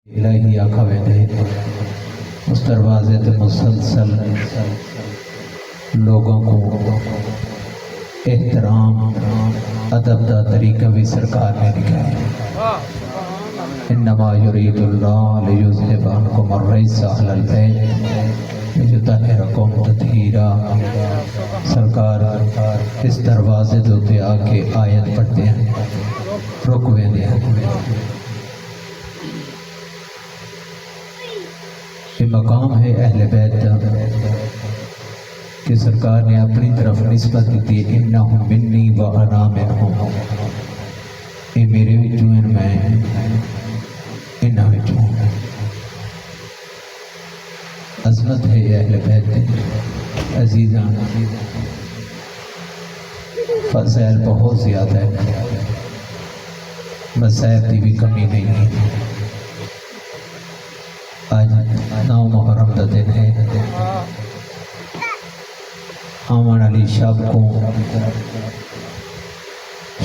الہی آقا ویندے اس دروازے تے مسلسل لوگوں کو احترام ادب دا طریقہ بھی سرکار نے دکھایا۔ انما یرید اللہ لیذھب عنکم الرجس اہل البیت ویطہرکم تطہیرا۔ سرکار اس دروازے تے آ کے آیت پڑھتے ہیں، رک ویندے ہیں۔ یہ مقام ہے اہل بیت کہ سرکار نے اپنی طرف نسبت دیتی ہے، انہم منی و انا منہم، یہ میرے وچوں ہیں، میں انہاں وچوں ہوں۔ عظمت ہے اہل بیت عزیزان، فضائل بہت زیادہ ہے، مصائب کی بھی کمی نہیں ہے۔ آج 9 محرم کا دن ہے، آمن علی شب کو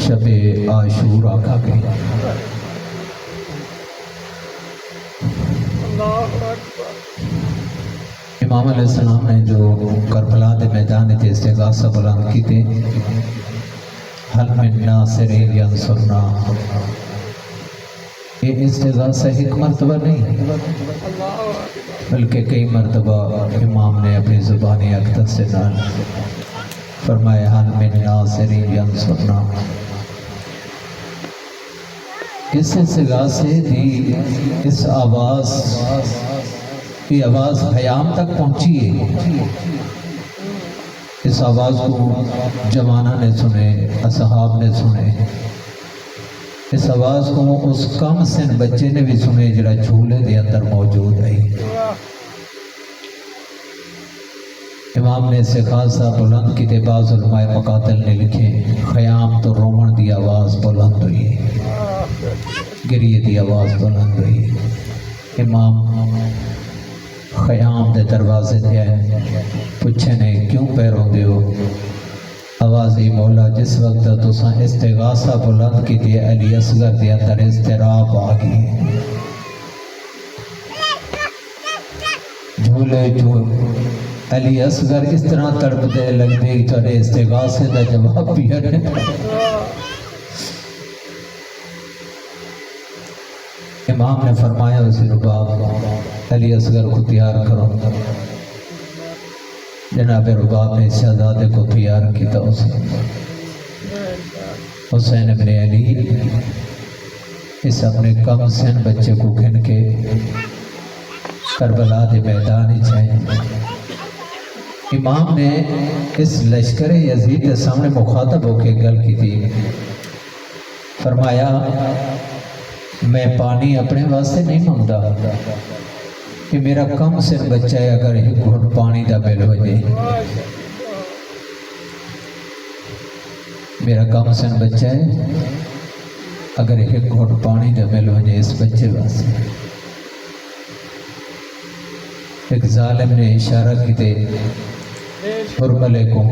شب عاشور آقا گئی۔ امام علیہ السلام نے جو کربلا کے میدان تے استغاثہ بلند کی تھی، حل من ناصر ینصرنا، یہ استغاثہ ایک مرتبہ نہیں بلکہ کئی مرتبہ امام نے اپنی زبانی اقدس سے نال فرمایا، حل من ناصر ینصرنا۔ اس استغاثے دی اس آواز، یہ آواز خیام تک پہنچی ہے۔ اس آواز کو جوانہ نے سنے، اصحاب نے سنے، اس آواز کو اس کم سن بچے نے بھی سنے جڑا جھولے دے اندر موجود ہے۔ امام نے استغاثہ بلند کی تے بعض علماء مقاتل نے لکھے، خیام تو رومن دی آواز بلند ہوئی، گریے دی آواز بلند ہوئی۔ امام خیام دے دروازے تے آئے، پوچھے نے کیوں پہ روندے ہو؟ آوازی مولا جس وقت تساں استغاثہ بلند کی تے علی اصغر دے اندر اضطراب آ گئی، جھولے جو علی اصغر اس طرح تڑپ دے لگ دی تو استغاثے دا جواب بھی ہے۔ امام نے فرمایا اسی رباب علی اصغر کو تیار کرو۔ جناب رباب نے شہزادے کو تیار کیا، حسین ابن علی اس اپنے کم سن بچے کو گھن کے کربلا دے میدان چاہے۔ امام نے اس لشکر یزید کے سامنے مخاطب ہو کے گل کی تھی، فرمایا میں پانی اپنے واسطے نہیں مانگتا کہ میرا کم سن بچہ ہے، اگر ایک گھٹ پانی دا بل ہو جائے، میرا کم سن بچہ ہے، اگر ایک گھٹ پانی دا بل ہو جائے اس بچے واسطے۔ ایک ظالم نے اشارہ کی تے حرملے کو،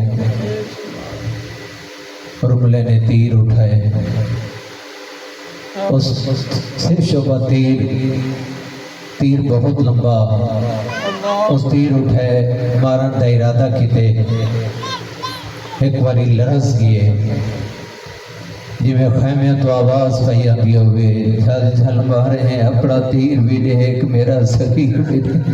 حرملے نے تیر اٹھائے، اس سے شعبہ تیر بہت لمبا، اس تیر اٹھائے مارن دا ارادہ کیتے، ایک باری لرز گئے، جی میں خیمے تو آواز پہی آتی ہوئے، جھل جھل مارے ہیں اپنا تیر بھی دیکھ میرا صغیر بھی دیکھ،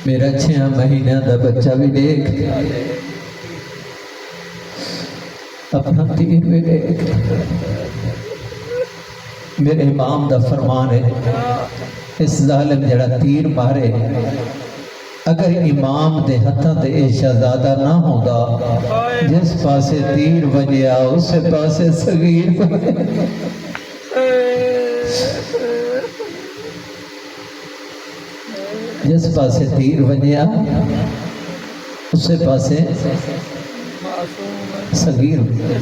میرا 6 مہینہ دا بچہ بھی دیکھ، اپنا تیر بھی دیکھ۔ میرے امام دا فرمان ہے، اس ظالم جڑا تیر مارے، اگر امام دے ہتھاں تے اے شہزادہ نہ ہوندا، جس پاسے تیر وجیا اس پاسے صغیر وجیا، جس پاسے تیر وجیا اس پاسے صغیر وجیا۔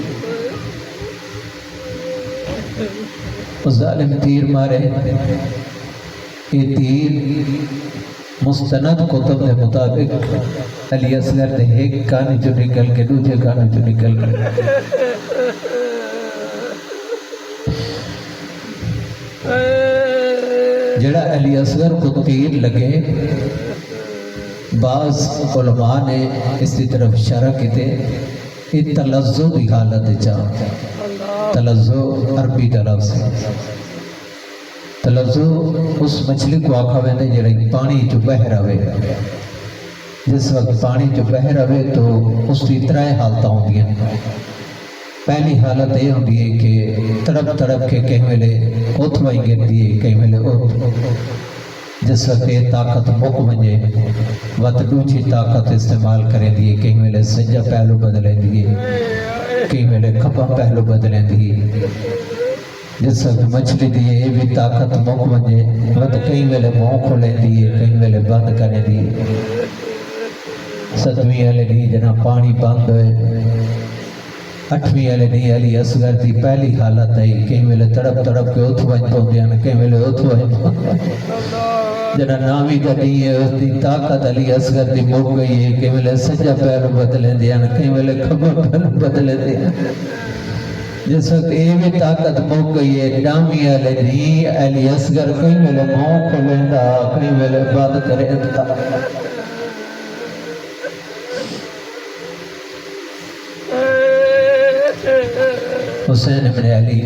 اس ظالم تیر مارے، یہ تیر مستند کتب کے مطابق علی اصغر نے ایک کان جو نکل کے دوسرے کان جو نکل کے جڑا علی اصغر کو تیر لگے، بعض علماء نے اس کی طرف اشارہ کیتے یہ تلزو کی حالت چا، تلزو عربی کا لفظ ہے۔ تلزو اس مچھلی کو آکھا ویندے جڑی پانی چ بہ رہے، جس وقت پانی چ بہ رہے تو اس کی ترائے حالت ہوندی ہیں۔ پہلی حالت یہ ہوندی ہے کہ تڑپ تڑپ کے کہیں ویلے اوتھ وائی گرتی ہے، کہیں ویلے اوتھ، جس وقت یہ طاقت مک ونجے وقت دوجھی طاقت استعمال کریں دی، کہیں ویلے سجا پہلو بدلیں دی، کہیں ویلے کھپا پہلو بدلیں دی، جس وقت مچھلی دی یہ بھی طاقت مک ونجے وقت کہیں ویلے منہ کھولیں دی، کہیں ویلے بند کریں دی۔ ستویں والے دی جنا پانی بند ہوئے، اٹھویں والے دی علی اصغر دی پہلی حالت آئی، کہیں ویلے تڑپ تڑپ کے اتھ وجھ پاؤندے ہیں، کہیں ویلے اتھ وجھ جنا نامی دا دی ہے اس دی طاقت علی اصغر دی مک گئی ہے، کہیں ویلے سجا پہلو بدلیں دیا، کہیں ویلے کھبا پہلو بدلیں دیا۔ جس وقت یہ بھی طاقت مک گئی ہے، نامی والے دی علی اصغر کہیں ویلے منہ کھولیں دا، کہیں ویلے بند کریں دا۔ حسین ابن علی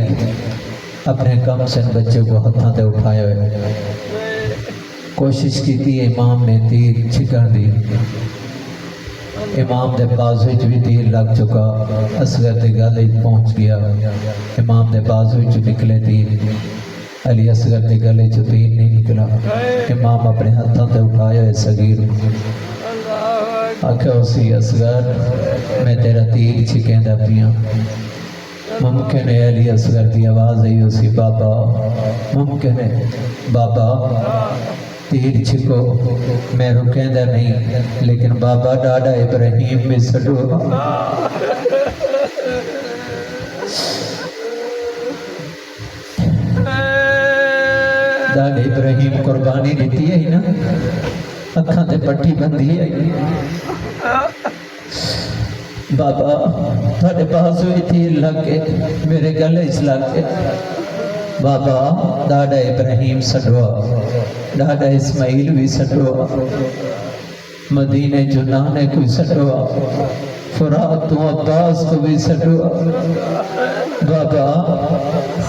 اپنے کم سن بچے کو ہتھاں تے اٹھائے ہوئے، کوشش کی تھی امام نے تیر چھکن دی، امام دے بازو وچ بھی تیر لگ چکا، اصغر دے گل وچ پہنچ گیا، امام دے بازو وچ نکلے تیر، علی اصغر دے گلے چ تیر نہیں نکلا، امام اپنے ہتھاں تے اٹھائے ہوئے صغیر آکھے اسی اصغر میں تیرا تیر چھکیں دا پیاں۔ ممکن ہے علی اصغر دی آواز آئی اسی بابا، ممکن ہے بابا تیر چھکو، میں رکیں دا نہیں، لیکن بابا ڈاڈا ابراہیم میں سڑو۔ ڈاڈا ابراہیم قربانی دیتی ہے نا، اکھاں تے پٹھی بندی ہے، بابا تھوڑے بازو تیر لگ کے میرے گلے اس لگ کے، بابا ڈاڈا ابراہیم سڑوا، ڈاڈا اسماعیل بھی سڑوا، مدینے جو نانے کو سڑوا، فرات تو عباس کو بھی سڑوا، بابا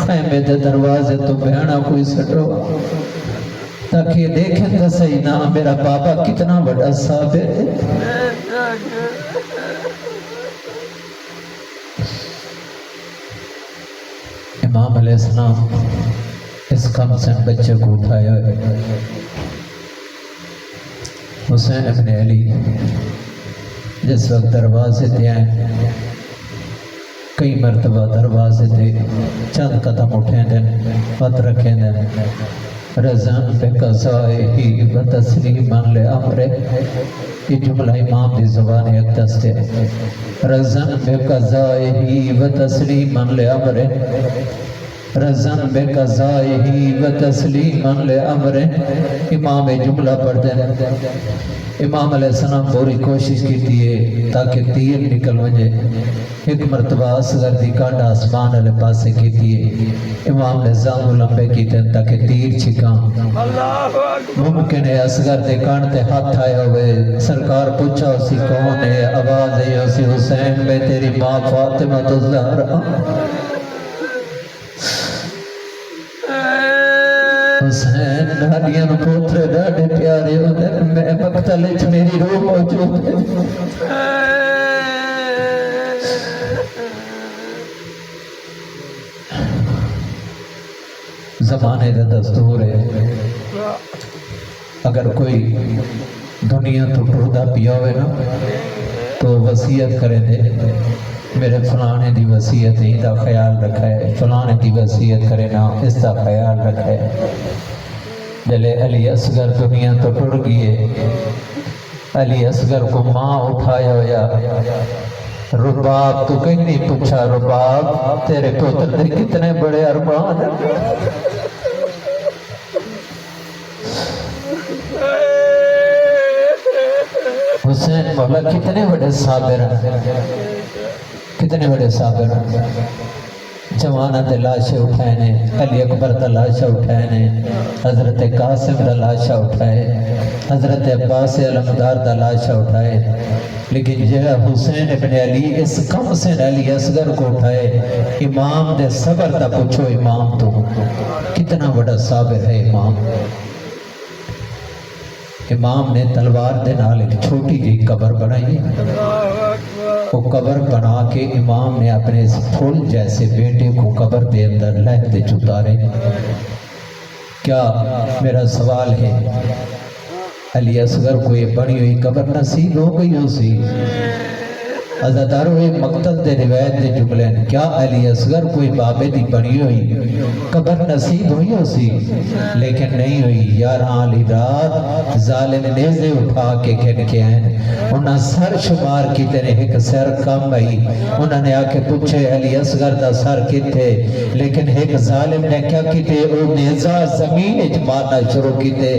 خیمے دے دروازے تو بہنا کوئی سڑوا، تاکہ دیکھیں تو صحیح نا میرا بابا کتنا بڑا صابر ہے۔ امام علیہ السلام اس کم سن بچے کو اٹھایا ہے، حسین ابن علی جس وقت دروازے تے آئے، کئی مرتبہ دروازے تے چند قدم اٹھیں دیں پت رکھیں دیں، رضان بے قضائے ہی و تسلیمان لے امرے، یہ جملہ امام دی زبان اقدس ہے، رضان بے قضائے ہی و تسلیمان لے امرے، رضان بے قضائے ہی و تسلیمان لے امرے، امام جملہ پڑھ دیں۔ امام علیہ السلام پوری کوشش کی تھی تاکہ تیر نکل وجے، ایک مرتبہ اصغر دی کانڈ آسمان علیہ پاسے کی تھی، امام نے زانو لمبے کی تھی تاکہ تیر چھکاں، ممکن ہے اصغر دے کانڈ تے ہاتھ آئے ہوئے، سرکار پوچھا اسی کون ہے، آواز ہے اسی حسین میں تیری ماں فاطمہ الزہرا، حسین ڈاڈیاں پوترے ڈاڈے پیارے ہوتے، میں مقتل وچ میری روح موجود ہے۔ زمانے دا دستور ہے اگر کوئی دنیا تو ٹردا پیا ہوئے نا تو وصیت کرے دے، میرے فلانے دی وصیت ہی دا خیال رکھا ہے، فلانے دی وصیت کرے نا اس دا خیال رکھا ہے۔ جلے علی اصغر دنیا تو ٹر گئے، علی اصغر کو ماں اٹھایا ہویا، رباب تو کہیں نہیں پوچھا، رباب تیرے پوتر دے کتنے بڑے ارمان ہیں، حسین مولا کتنے بڑے صابر ہیں، کتنے بڑے صابر ہیں۔ جوانا دے لاشے اٹھائے نے، علی اکبر دا لاشا اٹھائے نے، حضرت قاسم دا لاشا اٹھائے، حضرت عباس علمدار دا لاشا اٹھائے، لیکن جہاں حسین ابن علی اس کم سے علی اصغر کو اٹھائے، امام دے صبر دا پوچھو امام تو کتنا بڑا صابر ہے امام۔ امام نے تلوار دے نال ایک چھوٹی جی قبر بنائی، وہ قبر بنا کے امام نے اپنے اس پھول جیسے بیٹے کو قبر دے اندر لہد دے چتارے۔ کیا میرا سوال ہے، علی اصغر کو یہ بنی ہوئی قبر نصیب ہو گئی ہو سی؟ عزادارو مقتل دے روایت دے جملے کیا علی اصغر کوئی بابے دی بنی ہوئی قبر نصیب ہوئی ہو سی؟ لیکن نہیں ہوئی۔ 11 علی رات ظالم نیزے اٹھا کے کھن کے آئیں، انہاں سر شمار کی تیرے ایک سر کم آئی، انہاں نے آکے پوچھے علی اصغر دا سر کتے، لیکن ایک ظالم نے کیا کیتے، او نیزہ زمین اچ مارنا شروع کیتے،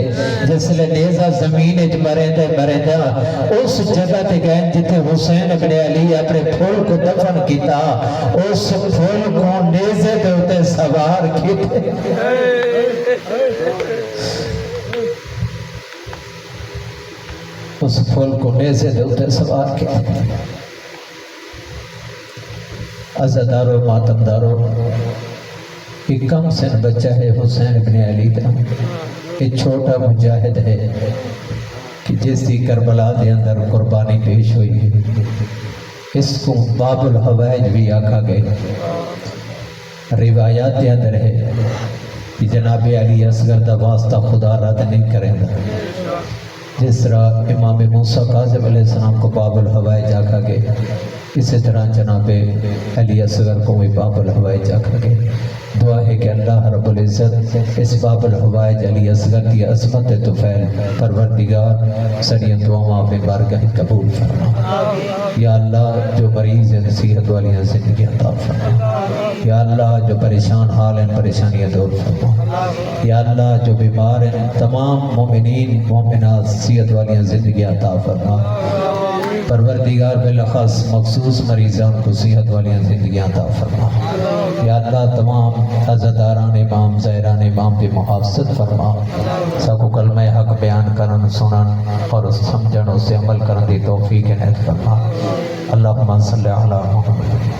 جس لئے نیزہ زمین اچ مرے دا اس جگہ تے گئے جتے حسین ابن علی اپنے پھول کو دفن کیتا، اس پھول کو نیزے دے ہوتے سوار کیتے۔ اس پھول کو نیزے دے ہوتے سوار کیتے۔ عزادارو ماتمدارو، ایک کم سن بچہ ہے حسین ابن علی دا، ایک چھوٹا مجاہد ہے کہ جس دی کربلا دے اندر قربانی پیش ہوئی ہے، اس کو باب الحوائج بھی آکھا گئے۔ روایات دے اندر ہے کہ جناب علی اصغر دا واسطہ خدا رد نہیں کریں گا، جس طرح امام موسیٰ کاظم علیہ السلام کو باب الحوائج آکھا گئے، اسی طرح جناب علی اصغر کو بھی باب الحوائج آکھا گئے۔ دعا ہے کہ اللہ رب العزت اس باب الحوائج علی اصغر دی عظمت طفیل پروردگار سڑی دعاواں میں بارگاہ قبول فرما۔ یا اللہ جو مریض ہیں نصیحت والی زندگی عطا فرما۔ یا اللہ جو پریشان حال ہیں پریشانیاں دور فرما۔ یا اللہ جو بیمار ہیں تمام مومنین مومنات صحت والی زندگی عطا فرما۔ پروردگار بالاخص مخصوص مریضان کو صحت والی زندگی عطا فرما۔ یا اللہ تمام عزاداران امام زہران امام کی محافظت فرما، ساکو کلمہ حق بیان کرن سنن اور سمجھن اسے عمل کرن دی توفیق عنایت فرما۔ اللہم صلی علی محمد۔